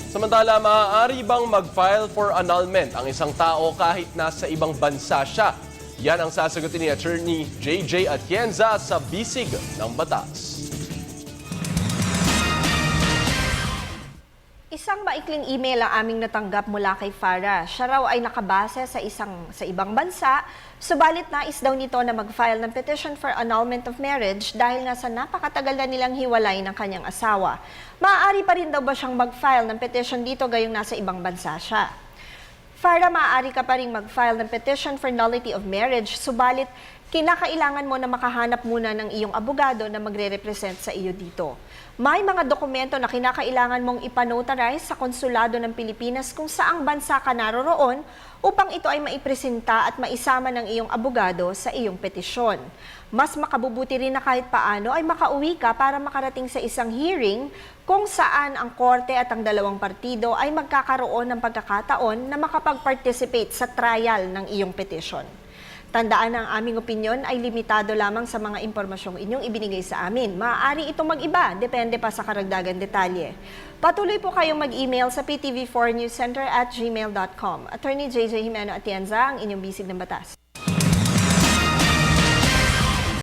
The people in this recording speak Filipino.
Samantala, maaari bang mag-file for annulment ang isang tao kahit nasa ibang bansa siya? Yan ang sasagutin ni Attorney JJ Atienza sa Bisig ng Batas. Isang maikling email ang aming natanggap mula kay Farah. Siya raw ay nakabase sa ibang bansa, subalit nais daw nito na mag-file ng petition for annulment of marriage dahil nga sa napakatagal na nilang hiwalay ng kanyang asawa. Maaari pa rin daw ba siyang mag-file ng petition dito gayong nasa ibang bansa siya? Farah, maaari ka pa rin mag-file ng petition for nullity of marriage, subalit kinakailangan mo na makahanap muna ng iyong abogado na magre-represent sa iyo dito. May mga dokumento na kinakailangan mong ipanotarize sa Konsulado ng Pilipinas kung saang bansa ka naroroon upang ito ay maipresenta at maisama ng iyong abogado sa iyong petisyon. Mas makabubuti rin na kahit paano ay makauwi ka para makarating sa isang hearing kung saan ang korte at ang dalawang partido ay magkakaroon ng pagkakataon na makapag-participate sa trial ng iyong petisyon. Tandaan ang aming opinyon ay limitado lamang sa mga impormasyong inyong ibinigay sa amin. Maaari itong mag-iba, depende pa sa karagdagan detalye. Patuloy po kayong mag-email sa ptv4newscenter@gmail.com. Attorney JJ Jimeno Atienza, ang inyong bisig ng batas.